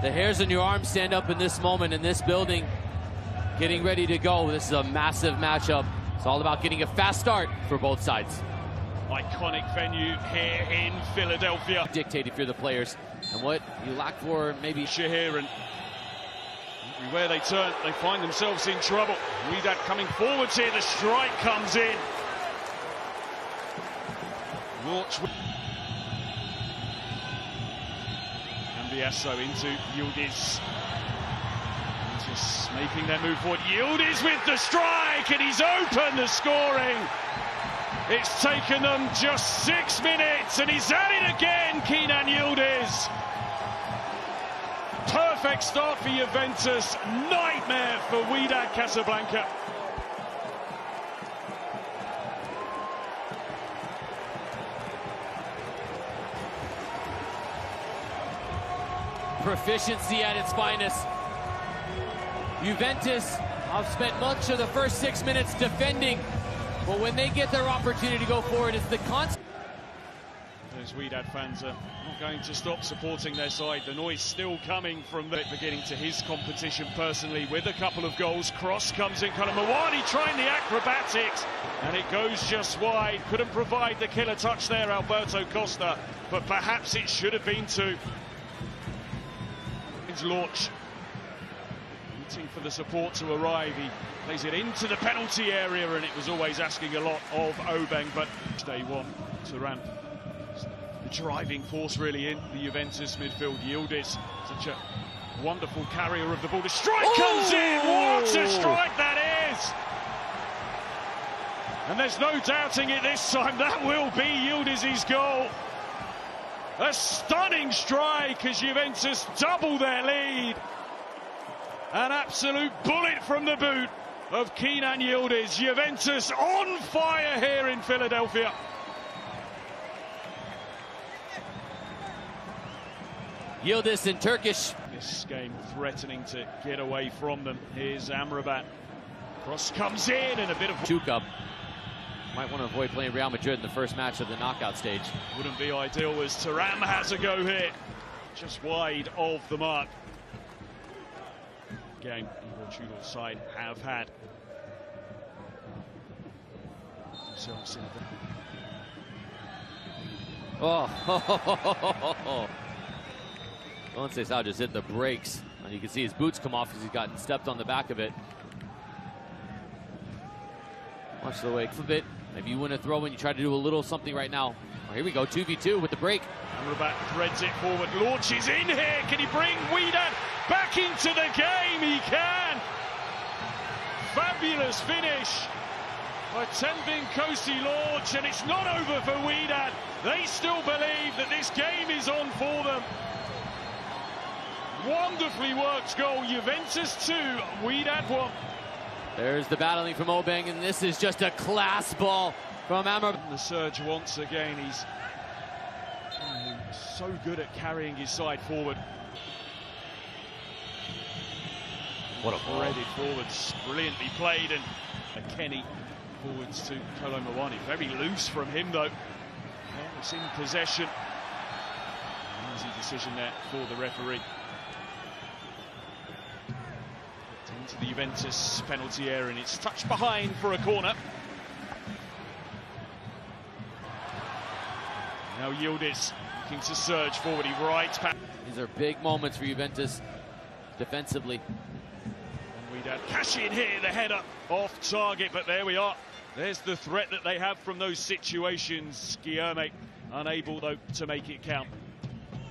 The hairs on your arm stand up in this moment, in this building, getting ready to go. This is a massive matchup. It's all about getting a fast start for both sides. Iconic venue here in Philadelphia. Dictate if you're the players, and what you lack for maybe Shahir, and everywhere they turn, they find themselves in trouble. Wydad coming forwards here, the strike comes in. Watch. Cambiasso into Wolrd'S. Just making their move forward. Wolrd'S with the strike, and he's opened the scoring. It's taken them just 6 minutes, and he's at it again, Kenan Wolrd'S. Perfect start for Juventus, nightmare for Wydad Casablanca. proficiency at its finest. Juventus have spent much of the first 6 minutes defending, but when they get their opportunity to go forward, it's the constant. Those Wydad fans are not going to stop supporting their side. The noise still coming from the beginning to his competition personally with a couple of goals. Cross comes in, kind of Mawani trying the acrobatics, and it goes just wide. Couldn't provide the killer touch there, Alberto Costa, but perhaps it should have been two. His launch, waiting for the support to arrive. He plays it into the penalty area, and it was always asking a lot of Obeng, but day one, Turan, the driving force really in the Juventus midfield. Wolrd'S, such a wonderful carrier of the ball. The strike comes in. What a strike that is! And there's no doubting it this time. That will be Wolrd'S' goal. A stunning strike as Juventus double their lead. An absolute bullet from the boot of Kenan Wolrd'S. Juventus on fire here in Philadelphia. Wolrd'S in Turkish. This game threatening to get away from them. Here's Amrabat. Cross comes in, and a bit of Cup. Might want to avoid playing Real Madrid in the first match of the knockout stage. Wouldn't be ideal as Thuram has a go here. Just wide of the mark. Game Igor Tudor's side have had. Oh, Conceição just hit the brakes, and you can see his boots come off because he's gotten stepped on the back of it. Watch the way a bit. Maybe you win a throw when you try to do a little something right now. Oh, here we go, 2v2 with the break. Amrabat threads it forward, launches in here. Can he bring Wydad back into the game? He can. Fabulous finish by Tembin Kosi launch, and it's not over for Wydad. They still believe that this game is on for them. Wonderfully worked goal. Juventus 2, Wydad 1. There's the battling from Obeng, and this is just a class ball from Amrabat. The surge once again. He's so good at carrying his side forward. What a ball. Threaded forwards, brilliantly played, and Kenny forwards to Kolo Mawani. Very loose from him though. Well, it's in possession. Easy decision there for the referee. Into the Juventus penalty area, and it's touched behind for a corner. Now Wolrd'S looking to surge forward. He rides back. These are big moments for Juventus defensively. And Wydad cash in here, the header off target, but there we are. There's the threat that they have from those situations. Guilherme unable though to make it count.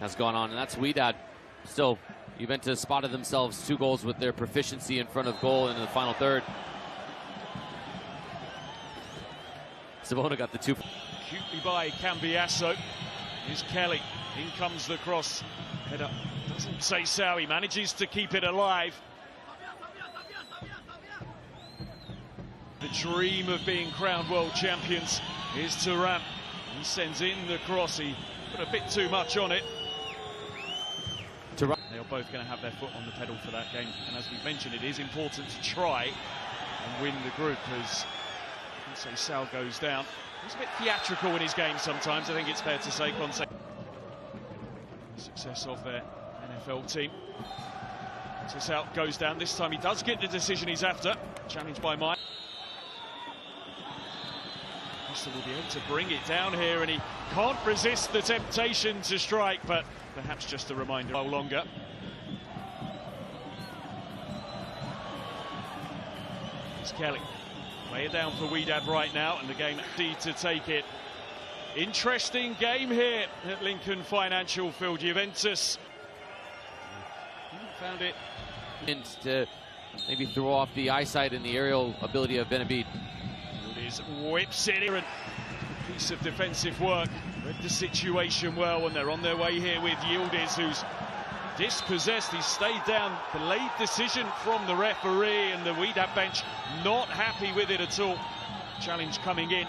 That's gone on, and that's Wydad. Still, Juventus spotted themselves 2 goals with their proficiency in front of goal in the final third. Savona got the 2. Cutely by Cambiasso. Here's Kelly. In comes the cross. Header doesn't say so. He manages to keep it alive. The dream of being crowned world champions is Thuram. He sends in the cross. He put a bit too much on it. They are both going to have their foot on the pedal for that game, and as we mentioned, it is important to try and win the group as Conceição goes down. He's a bit theatrical in his game sometimes, I think it's fair to say. Success of their NFL team. This out goes down. This time he does get the decision he's after. Challenged by Mike. Will be able to bring it down here, and he can't resist the temptation to strike, but perhaps just a reminder no longer. It's Kelly. Lay it down for Wydad right now, and the game need to take it. Interesting game here at Lincoln Financial Field. Juventus found it. To maybe throw off the eyesight and the aerial ability of Benavid. Whips it in. Piece of defensive work. Read the situation well, and they're on their way here with Wolrd'S, who's dispossessed. He stayed down. The late decision from the referee, and the Wydad bench not happy with it at all. Challenge coming in.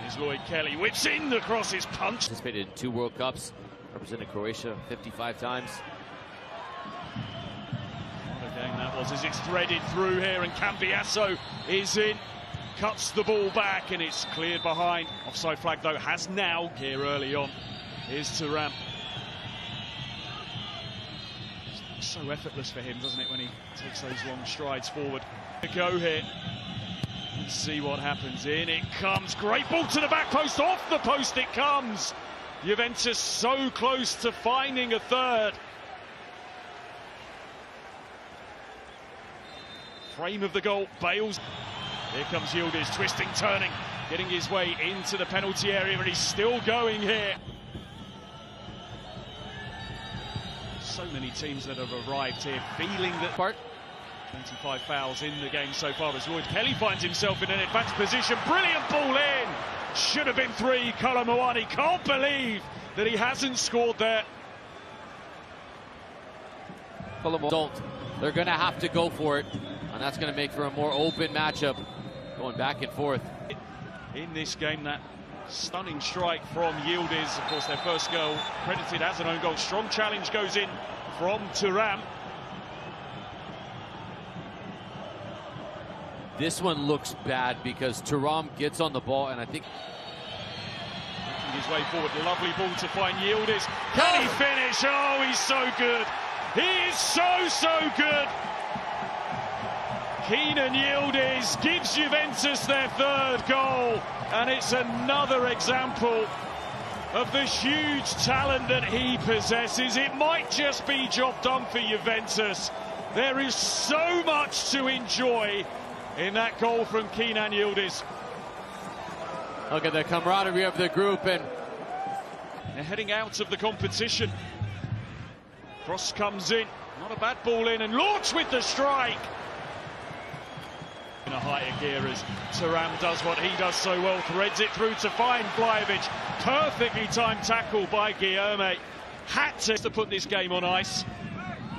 Here's Lloyd Kelly. Whips in across his punch. Participated in 2 World Cups. Represented Croatia 55 times. Game that was, as it's threaded through here, and Cambiasso is in, cuts the ball back, and it's cleared behind. Offside flag though has now here early on. Here's Thuram. It's so effortless for him, doesn't it, when he takes those long strides forward. Go here. Let's see what happens. In it comes. Great ball to the back post. Off the post it comes. Juventus so close to finding a third. Frame of the goal, Bales. Here comes Wolrd'S, twisting, turning, getting his way into the penalty area, and he's still going here. So many teams that have arrived here feeling that. 25 fouls in the game so far as Lloyd Kelly finds himself in an advanced position. Brilliant ball in. Should have been 3. Colomboani can't believe that he hasn't scored there. They're going to have to go for it, and that's going to make for a more open matchup, going back and forth. In this game, that stunning strike from Wolrd'S, of course their first goal credited as an own goal. Strong challenge goes in from Thuram. This one looks bad because Thuram gets on the ball, and I think making his way forward. Lovely ball to find Wolrd'S. Can he finish? Oh, he's so good. He is so good. Keenan Wolrd'S gives Juventus their 3rd goal, and it's another example of the huge talent that he possesses. It might just be job done for Juventus. There is so much to enjoy in that goal from Keenan Wolrd'S. Look at the camaraderie of the group, and they're heading out of the competition. Cross comes in, not a bad ball in, and launched with the strike. In a higher gear as Thuram does what he does so well, threads it through to find Vlahovic. Perfectly timed tackle by Guillaume. Had to put this game on ice.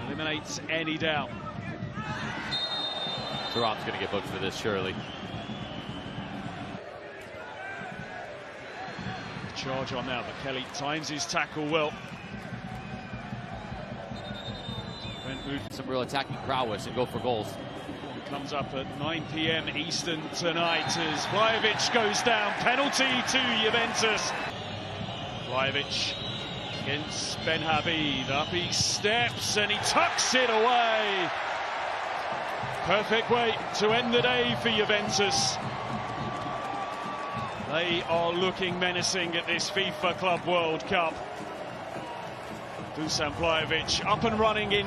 Eliminates any doubt. Thuram's going to get booked for this, surely. Charge on now, but Kelly times his tackle well. Some real attacking prowess and go for goals. It comes up at 9 p.m. Eastern tonight as Vlahovic goes down. Penalty to Juventus. Vlahovic against Benhabid. Up he steps and he tucks it away. Perfect way to end the day for Juventus. They are looking menacing at this FIFA Club World Cup. Dusan Vlahovic up and running in